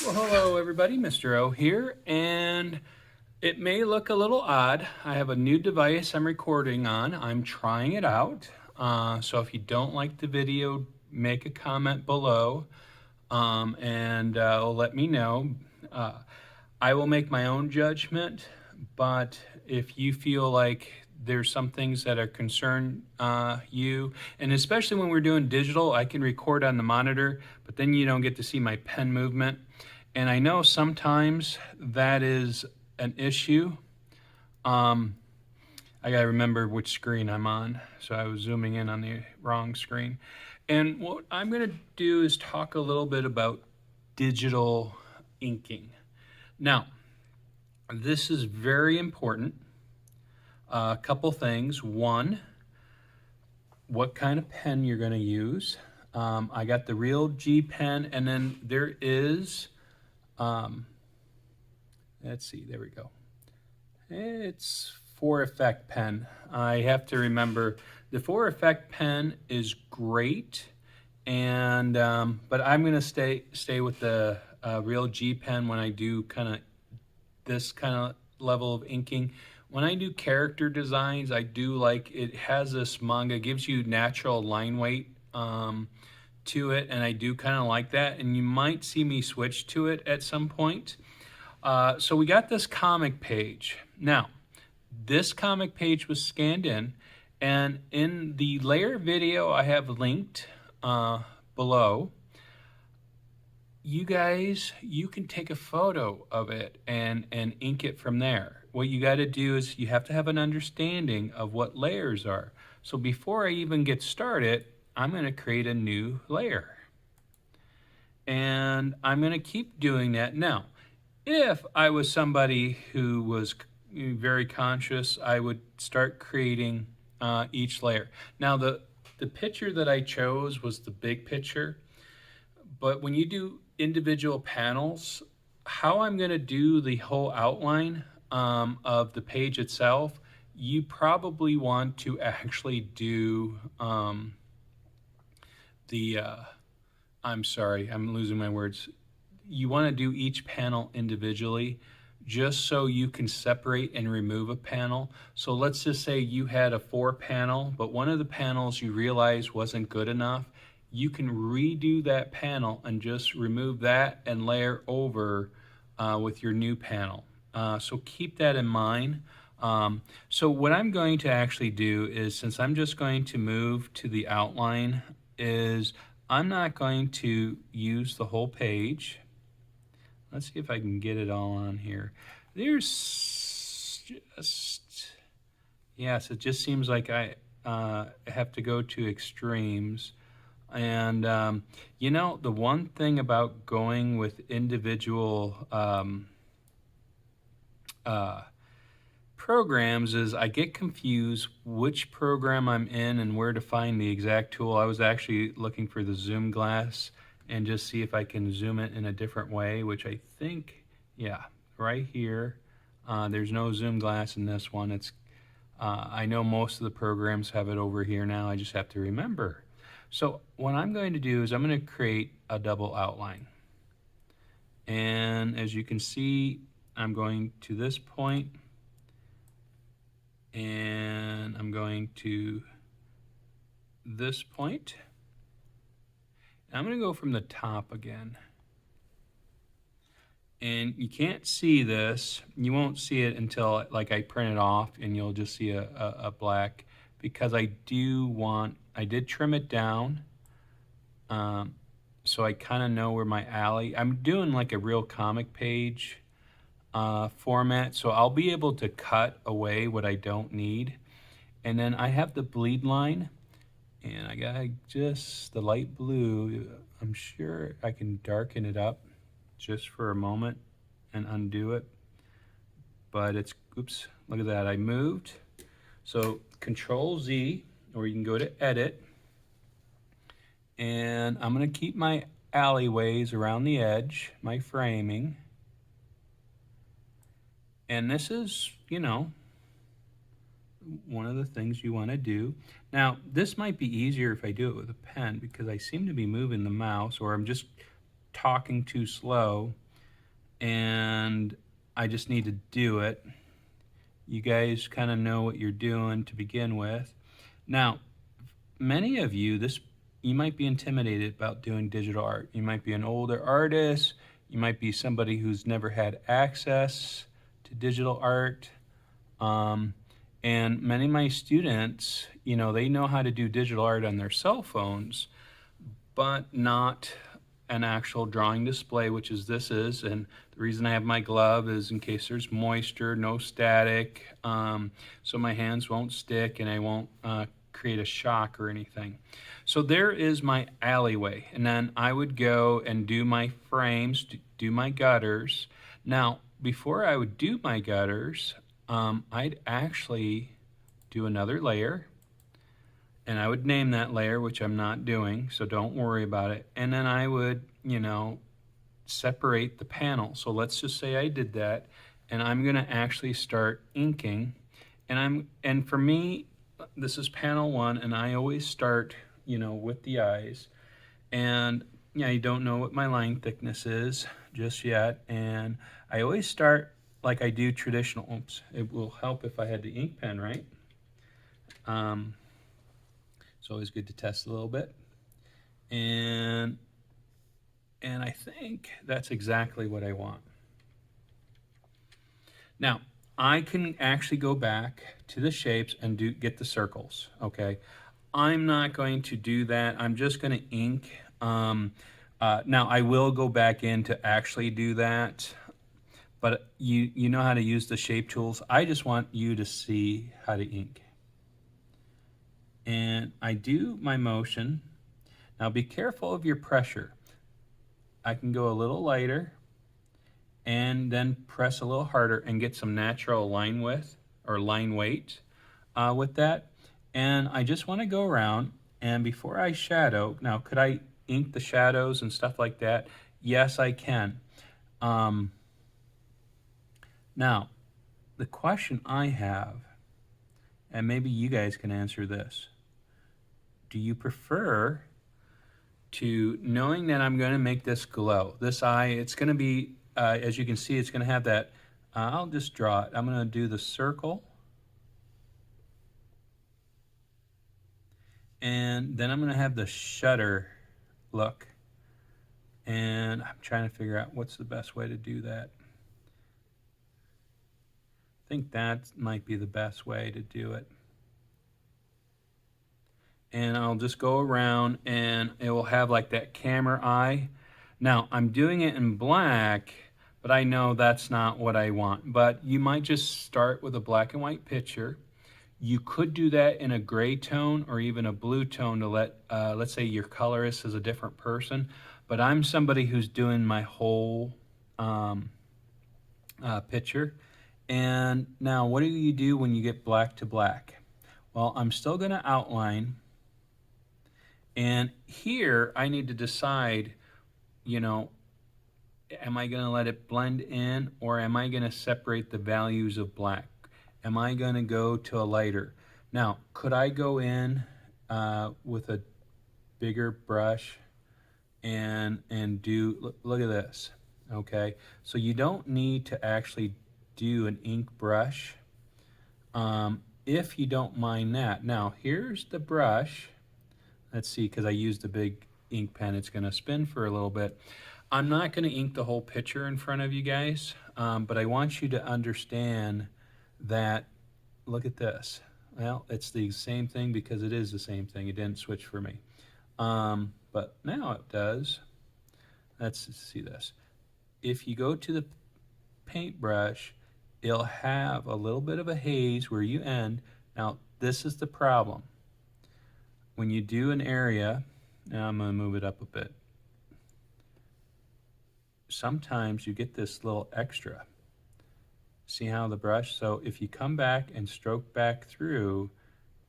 Well, hello everybody, Mr. O here, and it may look a little odd. I have a new device I'm recording on. I'm trying it out. So if you don't like the video, make a comment below and let me know. Uh, I will make my own judgment, but if you feel like there's some things that are concern you, and especially when we're doing digital, I can record on the monitor, but then you don't get to see my pen movement. And I know sometimes that is an issue. Um, I gotta remember which screen I'm on, so I was zooming in on the wrong screen. And what I'm gonna do is talk a little bit about digital inking. Now, this is very important. A couple things. One, what kind of pen you're going to use. I got the Real G pen, and then there is, um, let's see, there we go. It's 4 Effect pen. I have to remember the 4 Effect pen is great, and but I'm going to stay with the Real G pen when I do kind of this kind of level of inking. When I do character designs, I do like it has this manga, gives you natural line weight to it, and I do kind of like that. And you might see me switch to it at some point. So we got this comic page. Now, this comic page was scanned in, and in the layer video I have linked below, you guys, you can take a photo of it and ink it from there. What you got to do is you have to have an understanding of what layers are. So before I even get started, I'm going to create a new layer. And I'm going to keep doing that. Now, if I was somebody who was very conscious, I would start creating each layer. Now, the picture that I chose was the big picture. But when you do individual panels, how I'm going to do the whole outline of the page itself, you probably want to actually do I'm sorry, I'm losing my words. You want to do each panel individually just so you can separate and remove a panel. So let's just say you had a 4 panel, but one of the panels you realized wasn't good enough. You can redo that panel and just remove that and layer over with your new panel. So keep that in mind. So what I'm going to actually do is, since I'm just going to move to the outline, is I'm not going to use the whole page. Let's see if I can get it all on here. There's just, yes, it just seems like I have to go to extremes. And, the one thing about going with individual programs is I get confused which program I'm in and where to find the exact tool. I was actually looking for the zoom glass and just see if I can zoom it in a different way, which I think, yeah, right here. There's no zoom glass in this one. I know most of the programs have it over here now. I just have to remember. So what I'm going to do is I'm going to create a double outline. And as you can see, I'm going to this point, and I'm going to this point. I'm going to go from the top again. And you can't see this. You won't see it until like I print it off, and you'll just see a black, because I did trim it down. So I kind of know where my alley, I'm doing like a real comic page format, so I'll be able to cut away what I don't need. And then I have the bleed line, and I got just the light blue. I'm sure I can darken it up just for a moment and undo it. But it's, oops, look at that, I moved. So Control Z, or you can go to Edit. And I'm going to keep my alleyways around the edge, my framing. And this is, one of the things you want to do. Now, this might be easier if I do it with a pen, because I seem to be moving the mouse, or I'm just talking too slow. and I just need to do it. You guys kind of know what you're doing to begin with. Now, many of you, you might be intimidated about doing digital art. You might be an older artist. You might be somebody who's never had access to digital art. Um, and many of my students, they know how to do digital art on their cell phones, but not an actual drawing display, which is this is. And the reason I have my glove is in case there's moisture, no static, so my hands won't stick and I won't create a shock or anything. So there is my alleyway. And then I would go and do my frames, do my gutters. Now, before I would do my gutters, I'd actually do another layer, and I would name that layer, which I'm not doing, so don't worry about it. And then I would, separate the panel. So let's just say I did that, and I'm going to actually start inking. And for me, this is panel 1, and I always start, with the eyes. And yeah, I don't know what my line thickness is just yet, and I always start like I do traditional. Oops, it will help if I had the ink pen, right? It's always good to test a little bit. And I think that's exactly what I want. Now, I can actually go back to the shapes and get the circles, okay? I'm not going to do that. I'm just going to ink. Now, I will go back in to actually do that, but you know how to use the shape tools. I just want you to see how to ink. And I do my motion. Now, be careful of your pressure. I can go a little lighter and then press a little harder and get some natural line width or line weight with that. And I just want to go around, and before I shadow, now could I ink the shadows and stuff like that? Yes, I can. Now, the question I have, and maybe you guys can answer this, do you prefer to knowing that I'm going to make this glow? This eye, it's going to be, as you can see, it's going to have that, I'll just draw it. I'm going to do the circle. And then I'm going to have the shutter look. And I'm trying to figure out what's the best way to do that. I think that might be the best way to do it. And I'll just go around and it will have like that camera eye. Now, I'm doing it in black, but I know that's not what I want. But you might just start with a black and white picture. You could do that in a gray tone or even a blue tone to let's say your colorist is a different person. But I'm somebody who's doing my whole picture. And now what do you do when you get black to black? Well, I'm still going to outline. And here I need to decide, am I going to let it blend in, or am I going to separate the values of black? Am I going to go to a lighter? Now, could I go in with a bigger brush and do, look at this, okay? So you don't need to actually do an ink brush if you don't mind that. Now, here's the brush. Let's see, because I used a big ink pen, it's going to spin for a little bit. I'm not going to ink the whole picture in front of you guys, but I want you to understand that, look at this. Well, it's the same thing because it is the same thing. It didn't switch for me. But now it does. Let's see this. If you go to the paintbrush, it'll have a little bit of a haze where you end. Now, this is the problem. When you do an area, now I'm going to move it up a bit. Sometimes you get this little extra. See how the brush, so if you come back and stroke back through,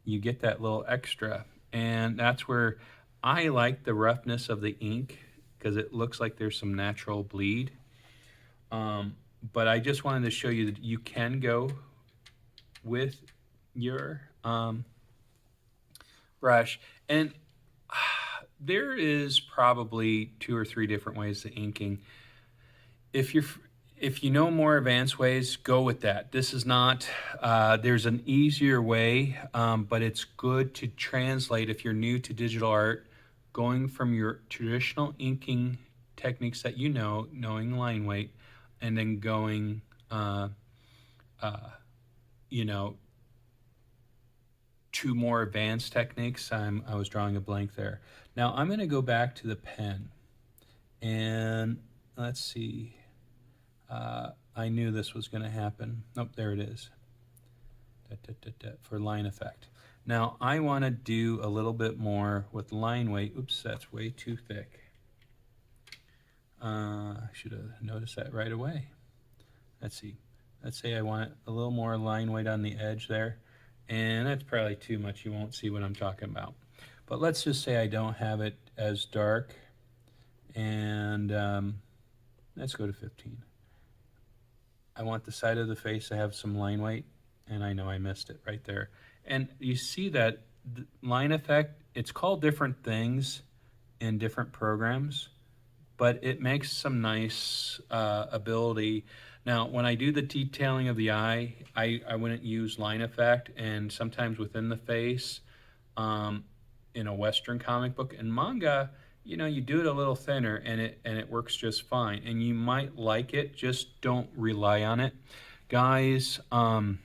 you get that little extra. And that's where I like the roughness of the ink because it looks like there's some natural bleed. But I just wanted to show you that you can go with your brush. And there is probably 2 or 3 different ways to inking. If you're If you know more advanced ways, go with that. This is not, there's an easier way, but it's good to translate if you're new to digital art, going from your traditional inking techniques that you know, knowing line weight, and then going, you know, to more advanced techniques. I was drawing a blank there. Now I'm going to go back to the pen, and let's see. I knew this was going to happen. Nope, there it is. For line effect. Now I want to do a little bit more with line weight. Oops, that's way too thick. I should have noticed that right away. Let's see. Let's say I want a little more line weight on the edge there. And that's probably too much. You won't see what I'm talking about. But let's just say I don't have it as dark. And let's go to 15. I want the side of the face to have some line weight, and I know I missed it right there. And you see that line effect, it's called different things in different programs, but it makes some nice ability. Now, when I do the detailing of the eye, I wouldn't use line effect, and sometimes within the face, in a Western comic book and manga, you know, you do it a little thinner and it works just fine. And you might like it, just don't rely on it. Guys, I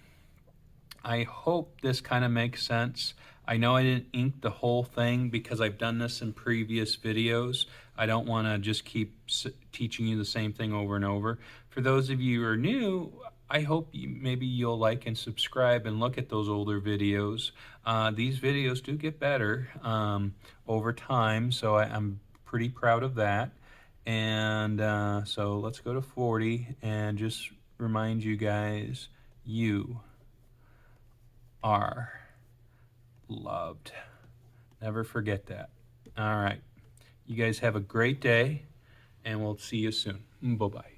hope this kind of makes sense. I know I didn't ink the whole thing because I've done this in previous videos. I don't want to just keep teaching you the same thing over and over. For those of you who are new, I hope maybe you'll like and subscribe and look at those older videos. These videos do get better over time, so I'm pretty proud of that. And so let's go to 40 and just remind you guys, you are loved. Never forget that. All right. You guys have a great day, and we'll see you soon. Bye-bye.